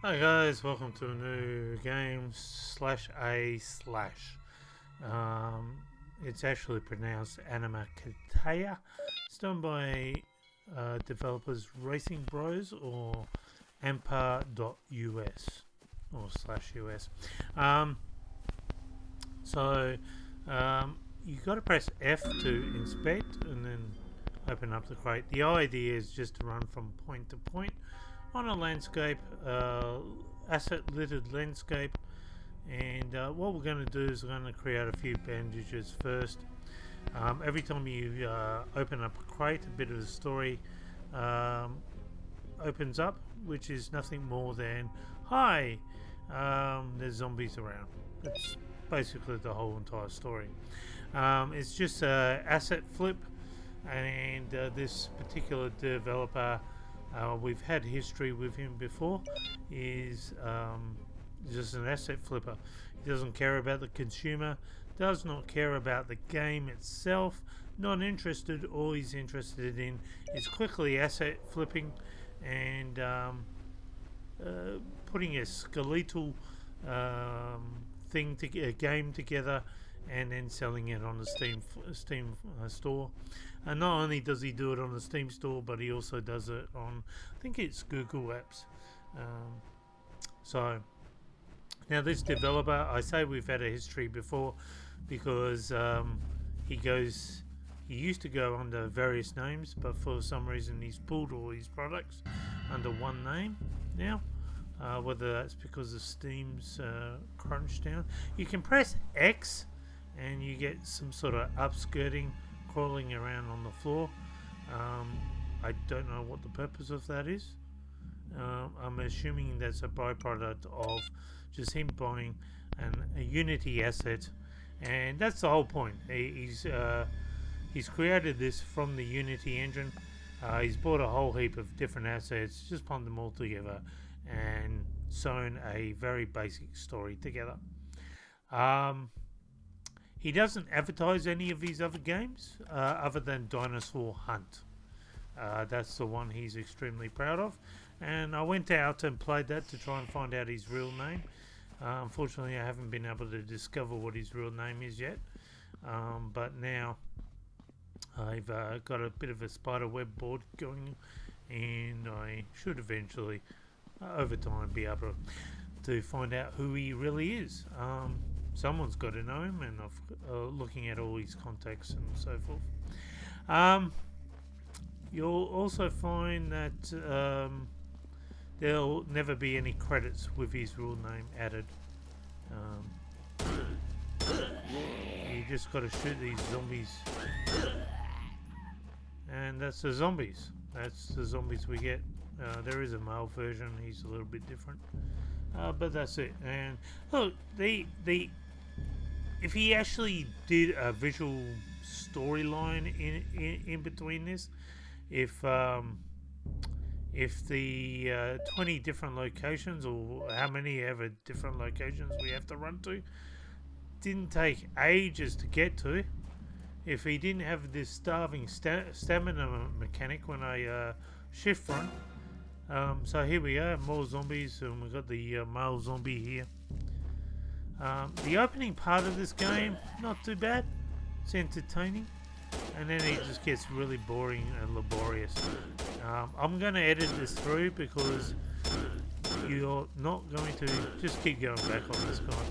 Hi guys, welcome to a new game /a/. Um, it's actually pronounced Animakatayo. It's done by developers Racing Bros or amper.us or /us. Um, so you got to press F to inspect and then open up the crate. The idea is just to run from point to point on a landscape, asset littered landscape, and what we're going to do is we're going to create a few bandages first. Every time you open up a crate, a bit of the story opens up, which is nothing more than, hi, there's zombies around. That's basically the whole entire story. It's just an asset flip, and this particular developer, we've had history with him before, is just an asset flipper. He doesn't care about the consumer, does not care about the game itself, not interested. All he's interested in is quickly asset flipping and putting a skeletal game together and then selling it on the Steam store. And not only does he do it on the Steam store, but he also does it on, I think it's Google Apps. So now this developer, I say we've had a history before because he used to go under various names, but for some reason he's pulled all his products under one name now. Whether that's because of Steam's crunch down. You can press X and you get some sort of upskirting crawling around on the floor. I don't know what the purpose of that is. I'm assuming that's a byproduct of just him buying a Unity asset, and that's the whole point. He's created this from the Unity engine. He's bought a whole heap of different assets, just put them all together and sewn a very basic story together. He doesn't advertise any of his other games other than Dinosaur Hunt. That's the one he's extremely proud of, and I went out and played that to try and find out his real name. Unfortunately, I haven't been able to discover what his real name is yet, but now I've got a bit of a spider web board going, and I should eventually, over time, be able to find out who he really is. Someone's got to know him, and looking at all his contacts and so forth. You'll also find that there'll never be any credits with his real name added. You just got to shoot these zombies, and that's the zombies. That's the zombies we get. There is a male version. He's a little bit different, but that's it. And look, if he actually did a visual storyline in between this, if the 20 different locations, or how many ever different locations we have to run to, didn't take ages to get to, if he didn't have this starving stamina mechanic when I shift run. So here we are, more zombies, and we've got the male zombie here. The opening part of this game, not too bad. It's entertaining, and then it just gets really boring and laborious. I'm going to edit this through because you're not going to just keep going back on this guy.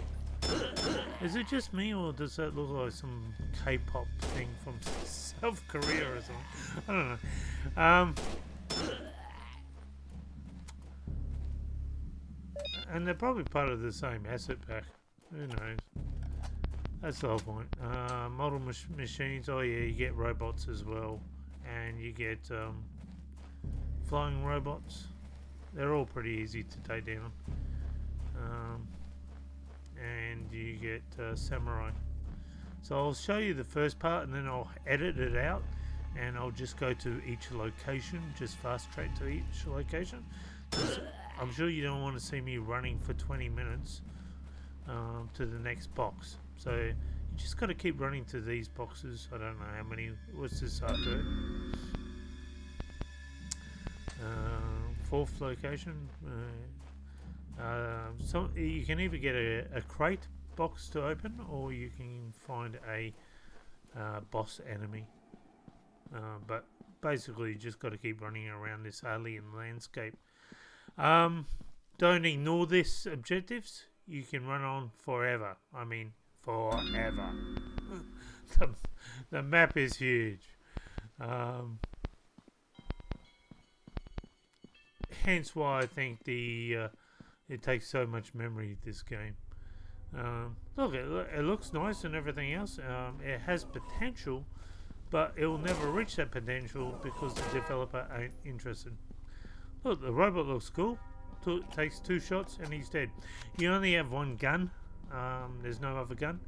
Is it just me, or does that look like some K-pop thing from South Korea or something? I don't know. And they're probably part of the same asset pack. Who knows? That's the whole point. Model machines. Oh yeah, you get robots as well, and you get flying robots. They're all pretty easy to take down. And you get samurai. So I'll show you the first part, and then I'll edit it out, and I'll just go to each location, just fast track to each location. I'm sure you don't want to see me running for 20 minutes to the next box. So you just got to keep running to these boxes. I don't know how many. What's this after? Fourth location. So you can either get a crate box to open, or you can find a boss enemy. But basically, you just got to keep running around this alien landscape. Don't ignore this objectives. You can run on forever. I mean, forever. the, the map is huge. Hence why I think it takes so much memory, this game. Look, it looks nice and everything else. It has potential, but it will never reach that potential because the developer ain't interested. Look, the robot looks cool. Takes 2 shots and he's dead. You only have 1 gun. There's no other gun.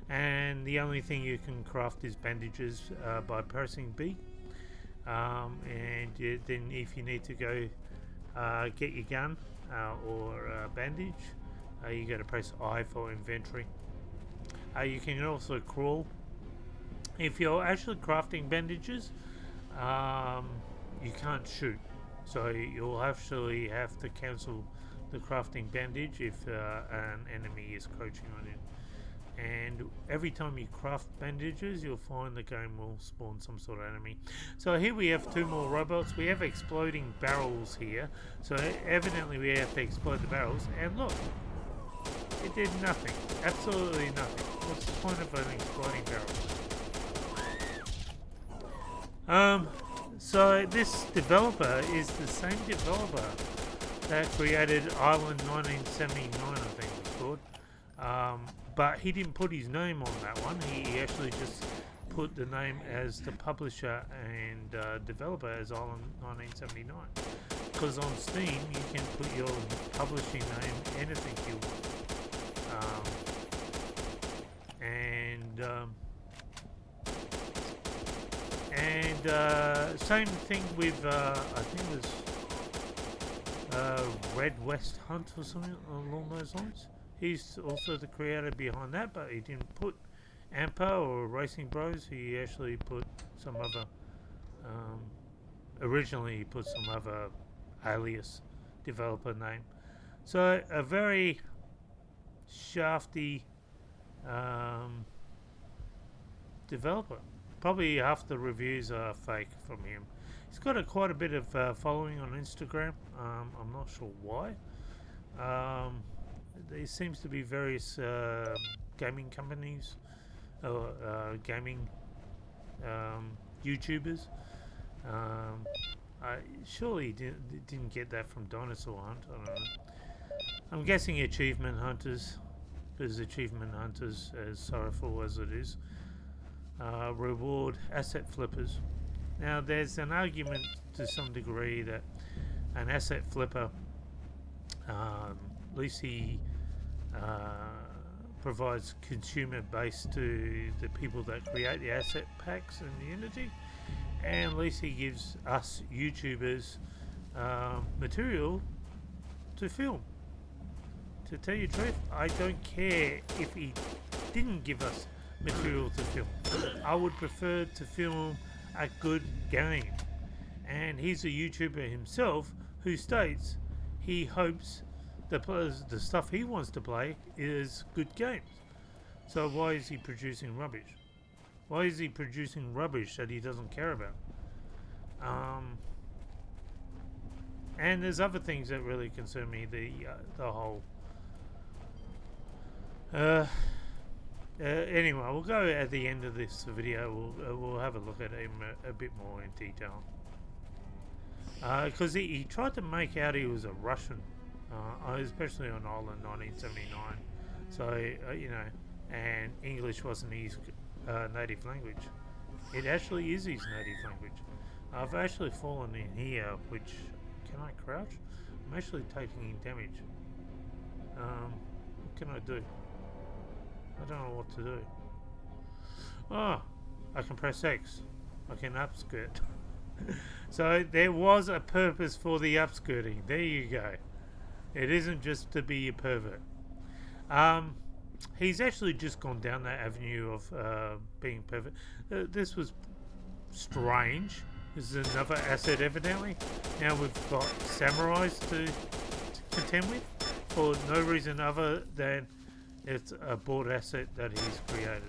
And the only thing you can craft is bandages by pressing B. And then if you need to go get your gun or bandage, you got to press I for inventory. You can also crawl. If you're actually crafting bandages, you can't shoot. So you'll actually have to cancel the crafting bandage if an enemy is crouching on it. And every time you craft bandages, you'll find the game will spawn some sort of enemy. So here we have 2 more robots. We have exploding barrels here. So evidently we have to explode the barrels. And look, it did nothing. Absolutely nothing. What's the point of an exploding barrel? So this developer is the same developer that created Island 1979, I think it's called. But he didn't put his name on that one. He actually just put the name as the publisher and developer as Island 1979. Because on Steam you can put your publishing name anything you want. Same thing with I think it was Red West Hunt or something along those lines. He's also the creator behind that, but he didn't put Ampa or Racing Bros. He actually put some other. Originally, he put some other alias developer name. So a very shafty developer. Probably half the reviews are fake from him. He's got quite a bit of following on Instagram. I'm not sure why. There seems to be various gaming companies or gaming YouTubers. Surely didn't get that from Dinosaur Hunt. I don't know. I'm guessing achievement hunters, because achievement hunters, as sorrowful as it is, reward asset flippers. Now there's an argument to some degree that an asset flipper, at least he provides consumer base to the people that create the asset packs in the Unity, and at least he gives us YouTubers material to film. To tell you the truth, I don't care if he didn't give us material to film. I would prefer to film a good game. And he's a YouTuber himself who states he hopes the stuff he wants to play is good games. So why is he producing rubbish? Why is he producing rubbish that he doesn't care about? And there's other things that really concern me. The whole. Anyway, we'll go at the end of this video. We'll have a look at him a bit more in detail. Because he tried to make out he was a Russian, especially on Island 1979. So you know, and English wasn't his native language. It actually is his native language. I've actually fallen in here, which can I crouch? I'm actually taking damage. What can I do? I don't know what to do. Oh, I can press X. I can upskirt. So there was a purpose for the upskirting. There you go. It isn't just to be a pervert. He's actually just gone down that avenue of being pervert. This was strange. This is another asset, evidently. Now we've got samurais to contend with. for no reason other than it's a board asset that he's created.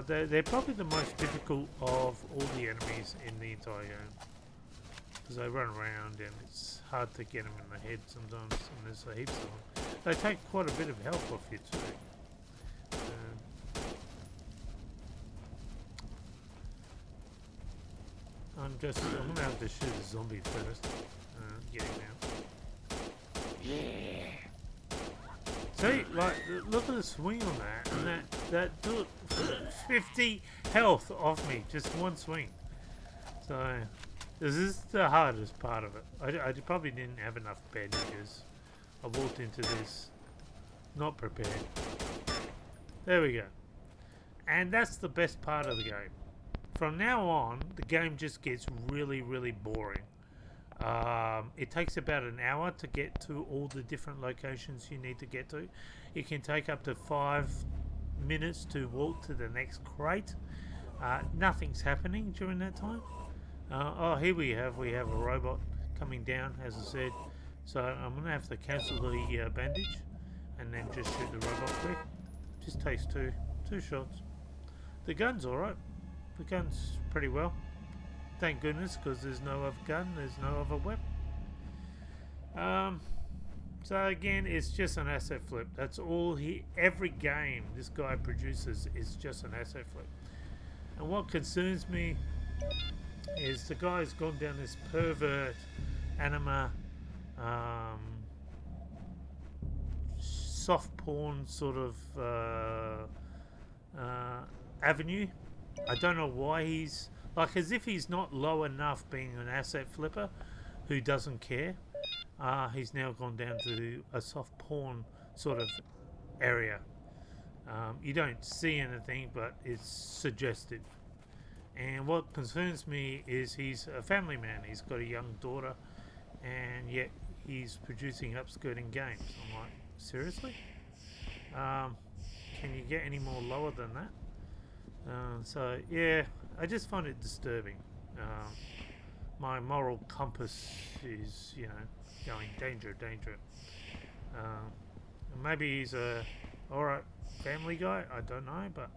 They're probably the most difficult of all the enemies in the entire game, because they run around and it's hard to get them in the head sometimes, and there's a heaps of them. They take quite a bit of health off you too. I'm gonna have to shoot a zombie first. Get him out. Yeah. See, like, look at the swing on that, and that took 50 health off me, just one swing. So, this is the hardest part of it. I probably didn't have enough bandages. I walked into this not prepared. There we go. And that's the best part of the game. From now on, the game just gets really, really boring. It takes about an hour to get to all the different locations you need to get to. It can take up to 5 minutes to walk to the next crate. Nothing's happening during that time. Oh, here we have a robot coming down, as I said. So I'm going to have to cancel the bandage and then just shoot the robot quick. Just takes two shots. The gun's alright. The gun's pretty well. Thank goodness, because there's no other gun, there's no other weapon. So again, it's just an asset flip. That's all every game this guy produces is just an asset flip. And what concerns me is the guy's gone down this pervert anima soft porn sort of avenue. I don't know why he's like, as if he's not low enough being an asset flipper who doesn't care. He's now gone down to a soft porn sort of area. You don't see anything, but it's suggestive. And what concerns me is he's a family man. He's got a young daughter, and yet he's producing upskirting games. I'm like, seriously? Can you get any more lower than that? So yeah, I just find it disturbing. My moral compass is, going danger. Maybe he's a alright family guy, I don't know, but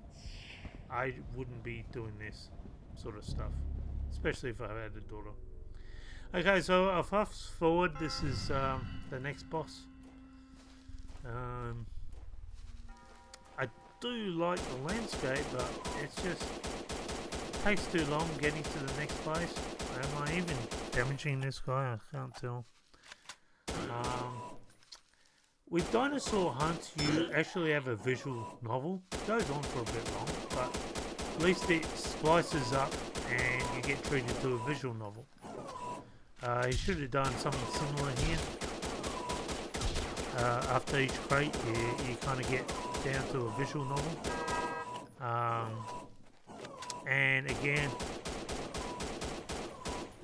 I wouldn't be doing this sort of stuff, especially if I had a daughter. Okay, so I'll fast forward. This is the next boss. I do like the landscape, but it's just takes too long getting to the next place. Am I even damaging this guy? I can't tell. With Dinosaur Hunt, you actually have a visual novel. It goes on for a bit long, but at least it splices up and you get treated to a visual novel. He should have done something similar here. After each crate, you kind of get down to a visual novel. And again,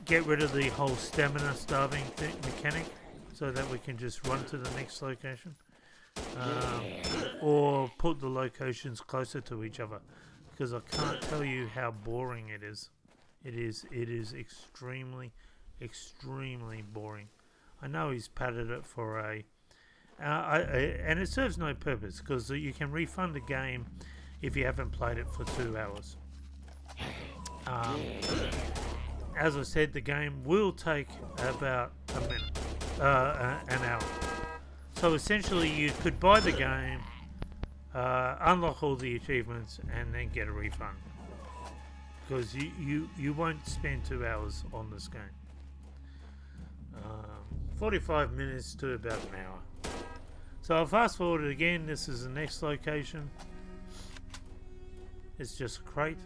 get rid of the whole stamina starving mechanic, so that we can just run to the next location, or put the locations closer to each other, because I can't tell you how boring it is. It is extremely boring. I know he's padded it for a and it serves no purpose, because you can refund the game if you haven't played it for 2 hours. As I said, the game will take about a minute, an hour. So essentially, you could buy the game, unlock all the achievements, and then get a refund, because you won't spend 2 hours on this game. 45 minutes to about an hour. So I'll fast forward it again. This is the next location. It's just a crate.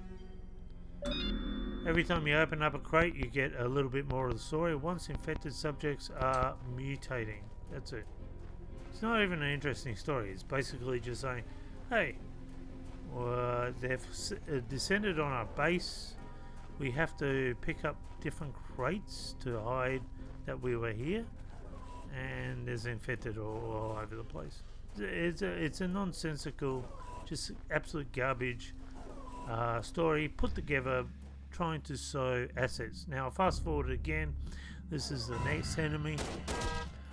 Every time you open up a crate, you get a little bit more of the story. Once infected subjects are mutating. That's it. It's not even an interesting story. It's basically just saying, hey, they've descended on our base. We have to pick up different crates to hide that we were here. And there's infected all over the place. It's a nonsensical, just absolute garbage story put together, trying to sow assets. Now, fast forward again. This is the next enemy.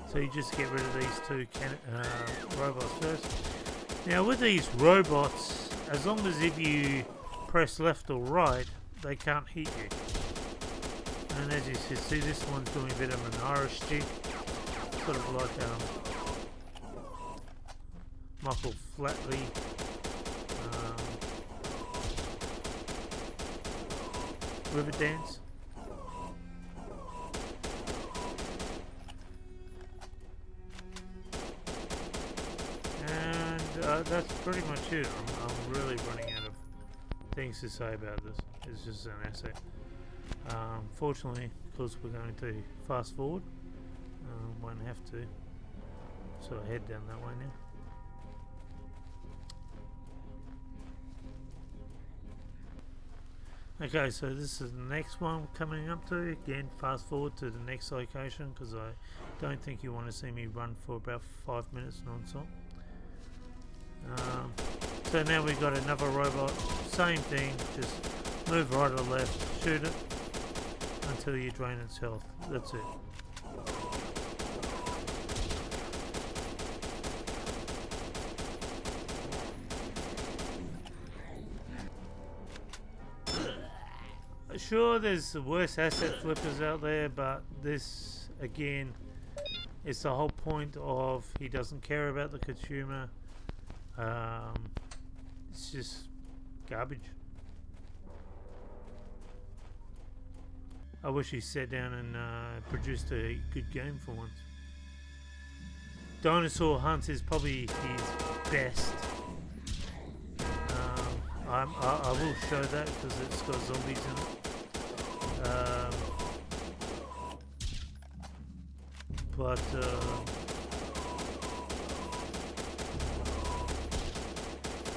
So you just get rid of these two robots first. Now with these robots, as long as if you press left or right, they can't hit you. And as you can see, this one's doing a bit of an Irish jig, sort of like muffled flatly. River dance. And that's pretty much it. I'm really running out of things to say about this. It's just an asset. Fortunately, because we're going to fast forward, won't have to. So I head down that way now. Okay, so this is the next one coming up to. Again, fast forward to the next location because I don't think you want to see me run for about 5 minutes non-stop. So now we've got another robot, same thing, just move right or left, shoot it until you drain its health. That's it. Sure, there's worse asset flippers out there, but this, again, is the whole point of he doesn't care about the consumer. It's just garbage. I wish he sat down and produced a good game for once. Dinosaur Hunt is probably his best. I will show that because it's got zombies in it. But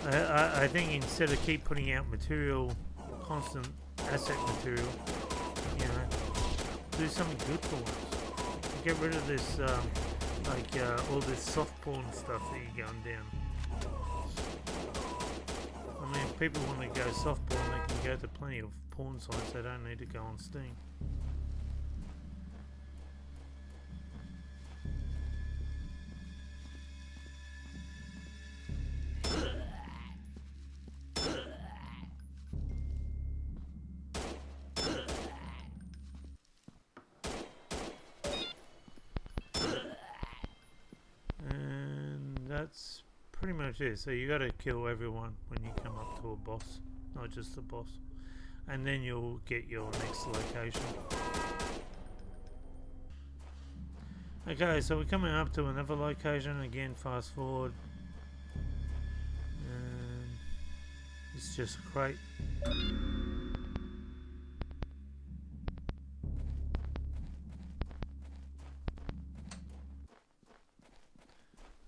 I think instead of keep putting out material, constant asset material, you know, do something good for once. Get rid of this, all this soft porn stuff that you're going down. I mean, if people want to go soft porn, they can go to plenty of porn sites. They don't need to go on Steam. And that's pretty much it. So you got to kill everyone when you come up to a boss, not just the boss, and then you'll get your next location. Okay, so we're coming up to another location again. Fast forward, and it's just a crate.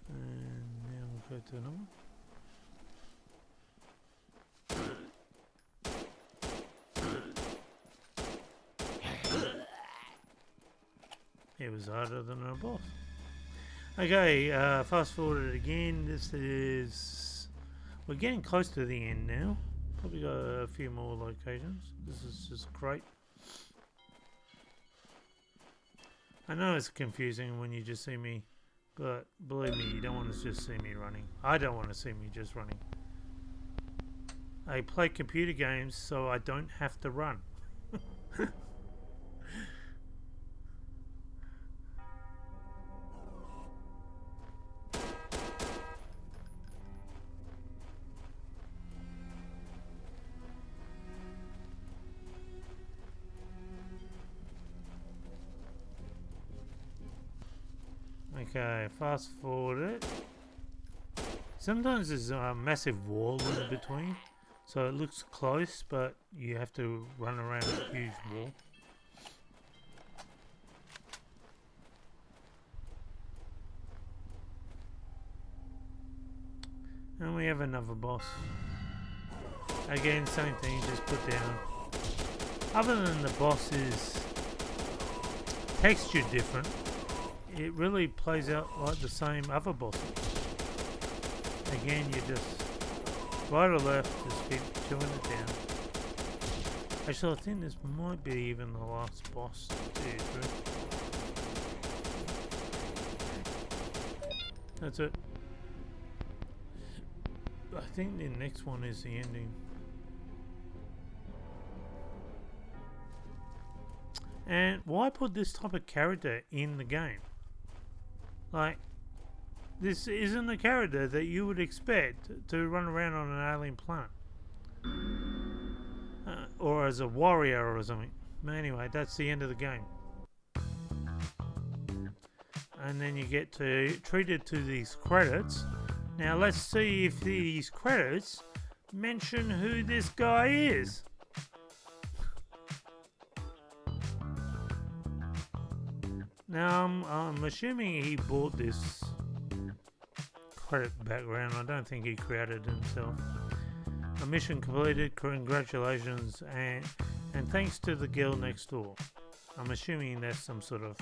And now we'll go to another one. It was harder than a boss. Okay, fast forward again. This is... We're getting close to the end now. Probably got a few more locations. This is just great. I know it's confusing when you just see me, but believe me, you don't want to just see me running. I don't want to see me just running. I play computer games so I don't have to run. Okay, fast forward it. Sometimes there's a massive wall in between, so it looks close, but you have to run around a huge wall. And we have another boss. Again, same thing, just put down. Other than the boss's texture different, it really plays out like the same other bosses. Again, you just right or left, just keep chewing it down. Actually, I think this might be even the last boss to do through. That's it. I think the next one is the ending. And why put this type of character in the game? Like, this isn't a character that you would expect to run around on an alien planet. Or as a warrior or something. Anyway, that's the end of the game. And then you get treated to these credits. Now let's see if these credits mention who this guy is. Now I'm assuming he bought this credit background. I don't think he created it himself. A mission completed. Congratulations, and thanks to the girl next door. I'm assuming that's some sort of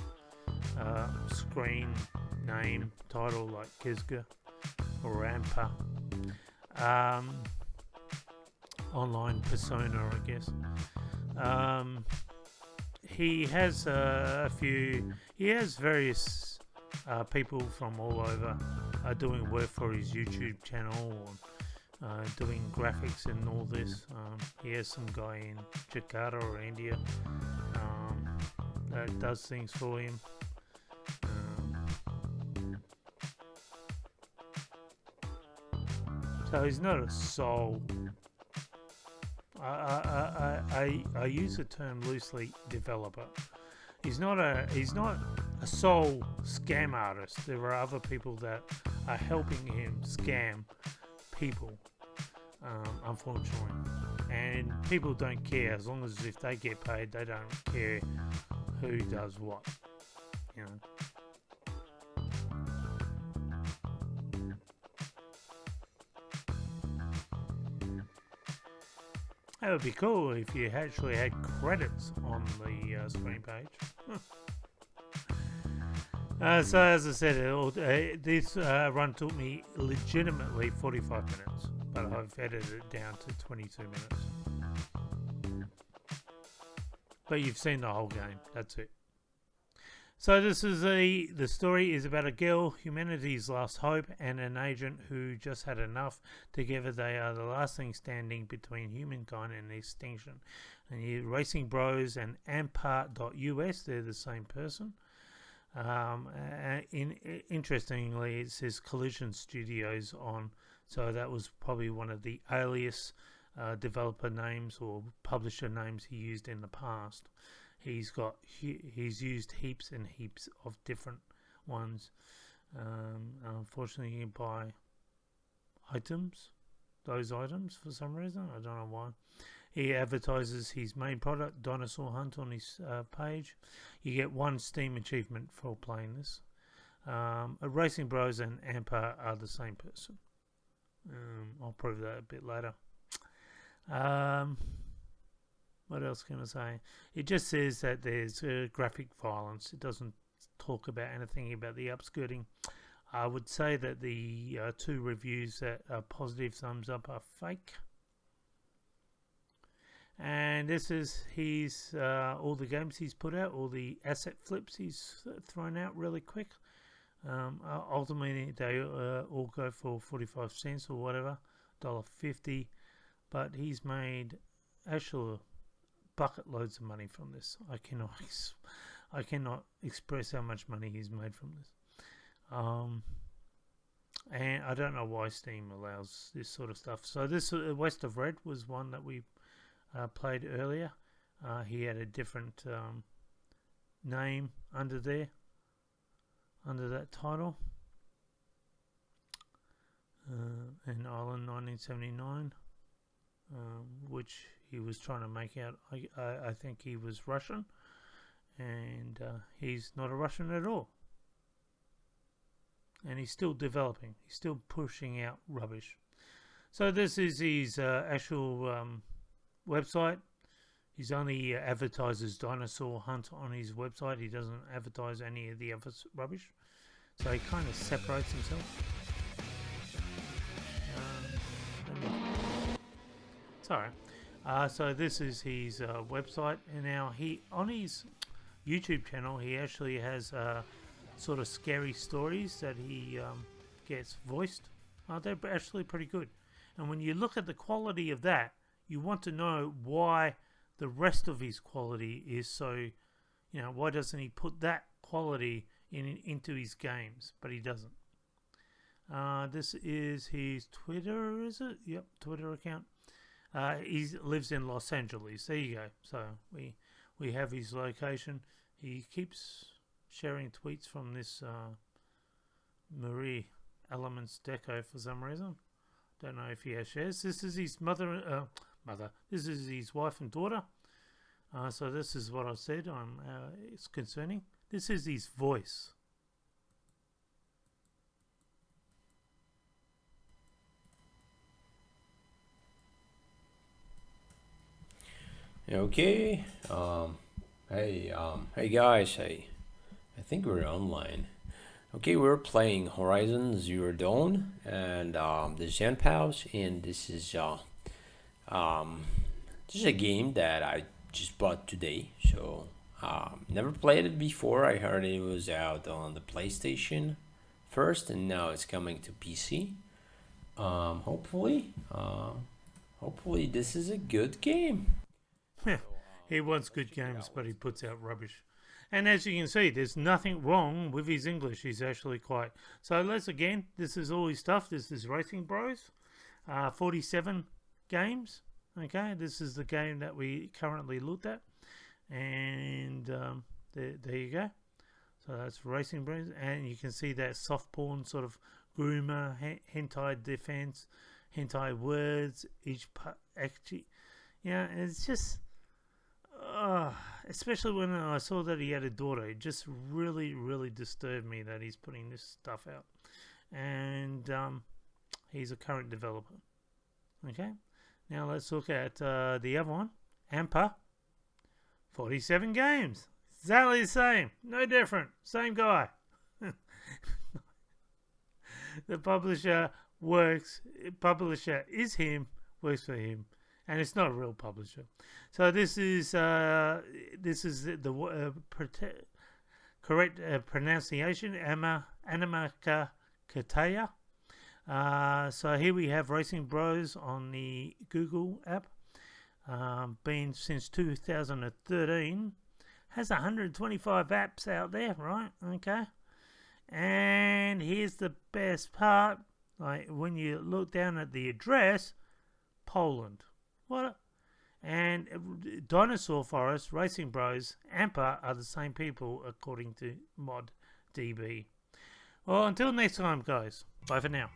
screen name title like Kizka or Rampa. Online persona, I guess. He has a few. He has various people from all over doing work for his YouTube channel, or doing graphics and all this. He has some guy in Jakarta or India that does things for him. So he's not a sole. I use the term loosely, developer. He's not a sole scam artist. There are other people that are helping him scam people, unfortunately. And people don't care as long as if they get paid, they don't care who does what, you know. That would be cool if you actually had credits on the screen page. So as I said, this run took me legitimately 45 minutes, but I've edited it down to 22 minutes. But you've seen the whole game, that's it. So this is the story is about a girl, humanity's last hope, and an agent who just had enough. Together they are the last thing standing between humankind and extinction. And you Racing Bros and Ampart.us, they're the same person. Interestingly, it says Collision Studios on, so that was probably one of the alias developer names or publisher names he used in the past. He's used heaps and heaps of different ones. Unfortunately, you can buy those items for some reason. I don't know why. He advertises his main product, Dinosaur Hunt, on his page. You get one Steam achievement for playing this. Racing Bros and Amper are the same person. I'll prove that a bit later. What else can I say? It just says that there's graphic violence. It doesn't talk about anything about the upskirting. I would say that the two reviews that are positive thumbs up are fake. And this is his all the games he's put out, all the asset flips he's thrown out really quick. Ultimately, they all go for 45 cents or whatever, $1.50. But he's made actual bucket loads of money from this. I cannot express how much money he's made from this. And I don't know why Steam allows this sort of stuff. So this West of Red was one that we played earlier. He had a different name under there, under that title. And Island 1979, which he was trying to make out. I think he was Russian, and he's not a Russian at all. And he's still developing. He's still pushing out rubbish. So this is his actual website. He's only advertises Dinosaur Hunt on his website. He doesn't advertise any of the other rubbish. So he kind of separates himself. Sorry. So this is his website, and now on his YouTube channel he actually has sort of scary stories that he gets voiced, they're actually pretty good. And when you look at the quality of that, you want to know why the rest of his quality is so, why doesn't he put that quality into his games? But he doesn't. This is his Twitter, is it? Yep, Twitter account. He lives in Los Angeles. There you go. So we have his location. He keeps sharing tweets from this Marie Elements Deco for some reason. Don't know if he has shares. This is his mother. This is his wife and daughter. So this is what I said. It's concerning. This is his voice. Okay. Hey guys. Hey. I think we're online. Okay, we're playing Horizon Zero Dawn and the Zen Pals, and this is a game that I just bought today. So never played it before. I heard it was out on the PlayStation first, and now it's coming to PC. Hopefully this is a good game. He wants good games, but he puts out rubbish. And as you can see, there's nothing wrong with his English. He's actually quite... So this is all his stuff. This is Racing Bros. 47 games. Okay, this is the game that we currently looked at. And there you go. So that's Racing Bros. And you can see that soft porn sort of groomer, hentai defense, hentai words, each part... Actually, it's just... especially when I saw that he had a daughter, it just really, really disturbed me that he's putting this stuff out. And he's a current developer. Okay, now let's look at the other one, Amper. 47 games, exactly the same, no different, same guy. The publisher is him, works for him. And it's not a real publisher. So this is the correct pronunciation, Animakatayo. So here we have Racing Bros on the Google app. Been since 2013. Has 125 apps out there, right? Okay. And here's the best part. Like when you look down at the address, Poland. What? And Dinosaur Forest, Racing Bros, Amper are the same people according to ModDB. Well, until next time, guys. Bye for now.